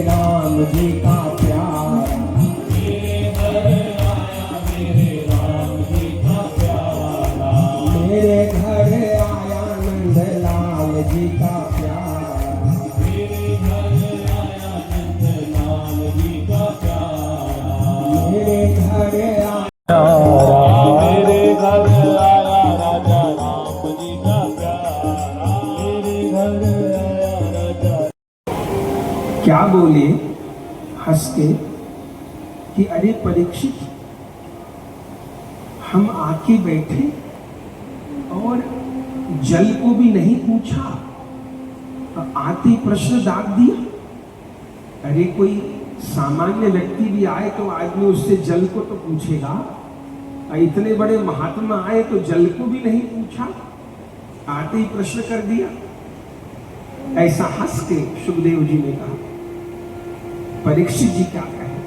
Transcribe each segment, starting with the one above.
राम जी का प्यारा, मेरे घर आया मेरे राम जी का प्यारा, मेरे घर आया नंद लाल जी का प्यारा, मेरे घर आया नंद लाल जी का प्यारा, मेरे घर आया मेरे घर आया राजा राम जी का प्यारा, मेरे घर आया राजा। क्या बोले हंस के कि अरे परीक्षित, हम आके बैठे और जल को भी नहीं पूछा, आते प्रश्न दाग दिया। अरे कोई सामान्य व्यक्ति भी आए तो आदमी उससे जल को तो पूछेगा, इतने बड़े महात्मा आए तो जल को भी नहीं पूछा, आते ही प्रश्न कर दिया। ऐसा हंस के सुखदेव जी ने कहा। परीक्षित जी क्या कहे,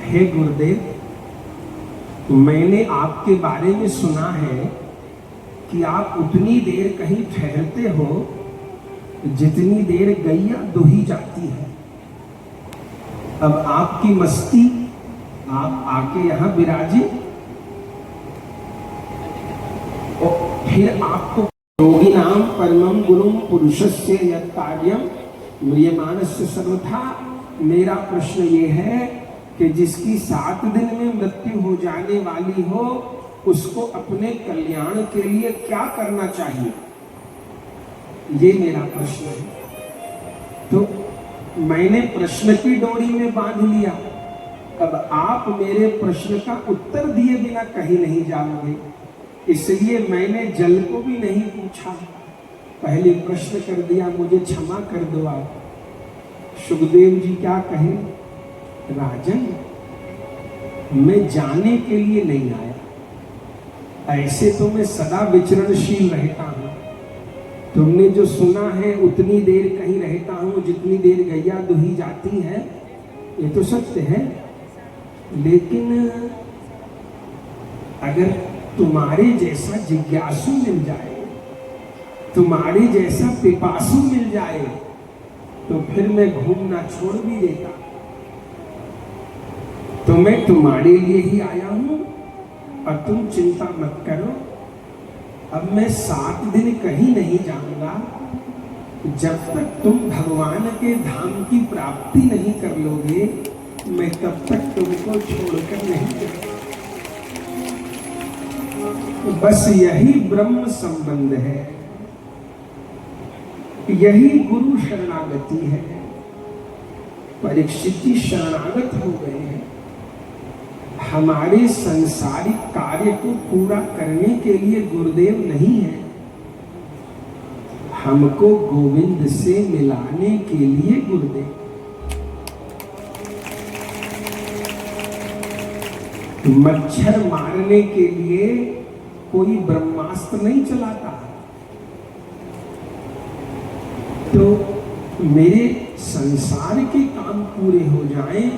हे गुरुदेव, मैंने आपके बारे में सुना है कि आप उतनी देर कहीं ठहरते हो जितनी देर गैया दुही जाती है। अब आपकी मस्ती, आप आके यहां विराजे और फिर आपको योगिनाम परमं गुरुम पुरुषस्य यत् कार्यम म्रियमाणस्य सर्वथा। मेरा प्रश्न ये है कि जिसकी 7 दिन में मृत्यु हो जाने वाली हो, उसको अपने कल्याण के लिए क्या करना चाहिए, ये मेरा प्रश्न है। तो मैंने प्रश्न की डोरी में बांध लिया। अब आप मेरे प्रश्न का उत्तर दिए बिना कहीं नहीं जाओगे, इसलिए मैंने जल को भी नहीं पूछा, पहले प्रश्न कर दिया, मुझे क्षमा कर दो आप। सुखदेव जी क्या कहे, राजन, मैं जाने के लिए नहीं आया, ऐसे तो मैं सदा विचरणशील रहता हूं। तुमने जो सुना है उतनी देर कहीं रहता हूं जितनी देर गैया दुही जाती है, ये तो सत्य है। लेकिन अगर तुम्हारे जैसा जिज्ञासु मिल जाए, तुम्हारे जैसा पिपासु मिल जाए, तो फिर मैं घूमना छोड़ भी देता। तो मैं तुम्हारे लिए ही आया हूं और तुम चिंता मत करो। अब मैं 7 दिन कहीं नहीं जाऊंगा, जब तक तुम भगवान के धाम की प्राप्ति नहीं कर लोगे, मैं तब तक तुमको छोड़कर नहीं जाऊंगा। बस यही ब्रह्म संबंध है, यही गुरु शरणागति है। परीक्षित जी शरणागत हो गए हैं। हमारे संसारिक कार्य को पूरा करने के लिए गुरुदेव नहीं है, हमको गोविंद से मिलाने के लिए गुरुदेव। मच्छर मारने के लिए कोई ब्रह्मास्त्र नहीं चलाता। तो मेरे संसार के काम पूरे हो जाएं,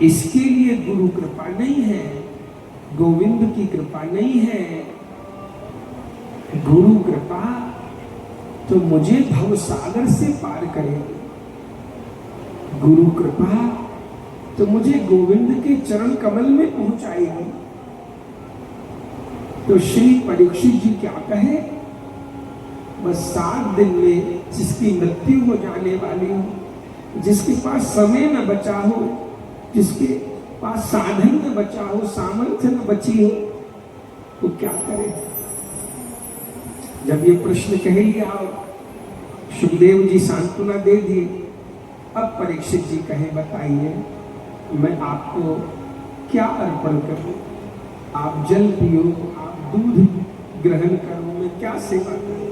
इसके लिए गुरु कृपा नहीं है, गोविंद की कृपा नहीं है। गुरु कृपा तो मुझे भवसागर से पार करेगी, गुरु कृपा तो मुझे गोविंद के चरण कमल में पहुंचाएगी। तो श्री परीक्षित जी क्या कहे, बस 7 दिन में जिसकी मृत्यु हो जाने वाली हो, जिसके पास समय न बचा हो, जिसके पास साधन न बचा हो, सामर्थ्य न बची हो, तो क्या करे। जब ये प्रश्न कह लिया, सुखदेव जी सांत्वना दे दिए। अब परीक्षित जी कहे, बताइए मैं आपको क्या अर्पण करूं, आप जल पियो, आप दूध ग्रहण करो, मैं क्या सेवा करूं।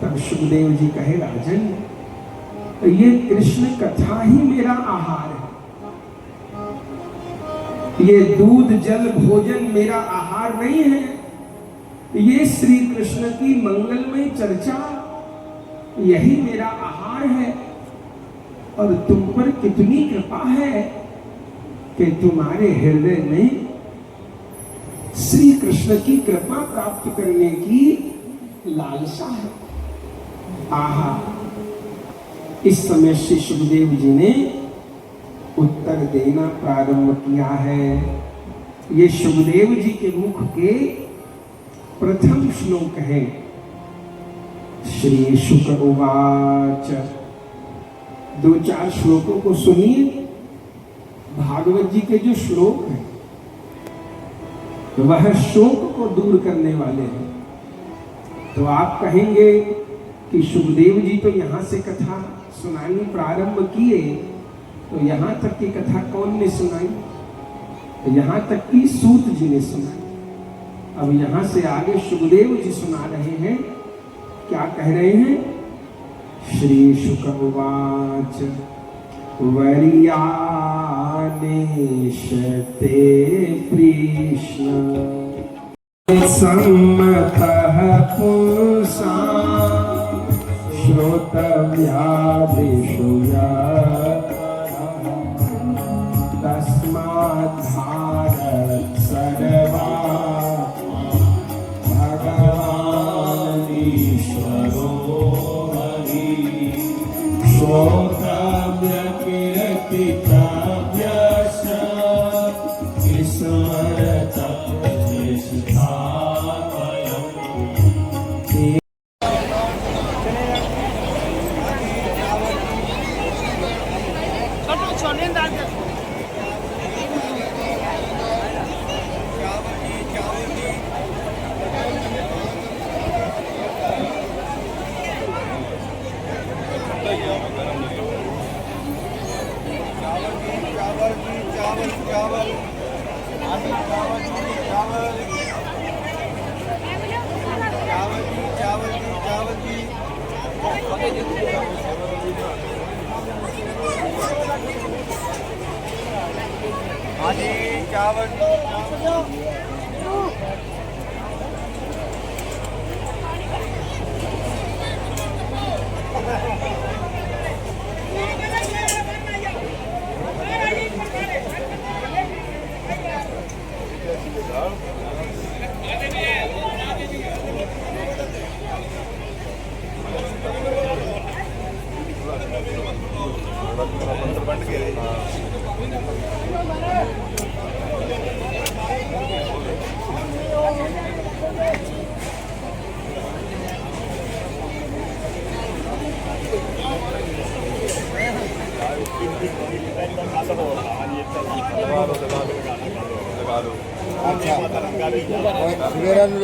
तब सुखदेव जी कहे, राजन, ये कृष्ण कथा ही मेरा आहार है, ये दूध जल भोजन मेरा आहार नहीं है, ये श्री कृष्ण की मंगलमय चर्चा यही मेरा आहार है। और तुम पर कितनी कृपा है कि तुम्हारे हृदय में श्री कृष्ण की कृपा प्राप्त करने की लालसा है। आहा, इस समय श्री सुखदेव जी ने उत्तर देना प्रारंभ किया है। ये सुखदेव जी के मुख के प्रथम श्लोक है। श्री शुक उवाच, 2-4 श्लोकों को सुनिए। भागवत जी के जो श्लोक हैं वह शोक को दूर करने वाले हैं। तो आप कहेंगे कि सुखदेव जी तो यहाँ से कथा सुनानी प्रारंभ किए, तो यहाँ तक की कथा कौन ने सुनाई? तो यहाँ तक की सूत जी ने सुनाई। अब यहाँ से आगे सुखदेव जी सुना रहे हैं। क्या कह रहे हैं? श्री शुक उवाच वर्यानेशते कृष्ण सम्मतः पुंसा श्रोतव्यादिषु तस्माद् भारत सर्वा भगवान् ईश्वरो हरि श्रोतव्य कीर्तितव्यश्च स्मरतव्यस्थापयम्।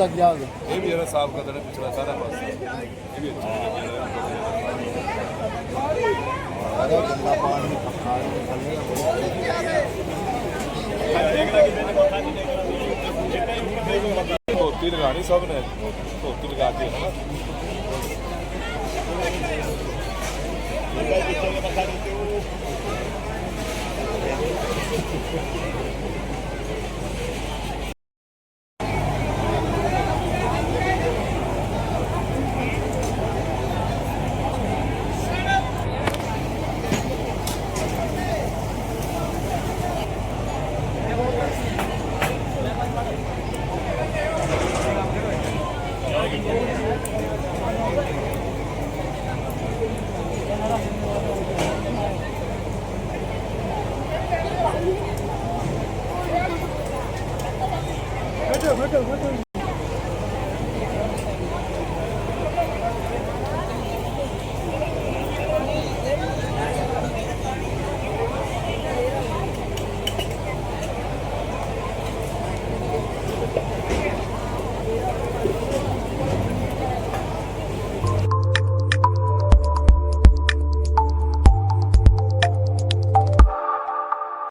लग जाओगे ये भी जरा साफ कर देना पिछला सारा पास ये भी अरे गंदा पानी धोती लगानी सब ने धोती लगा के है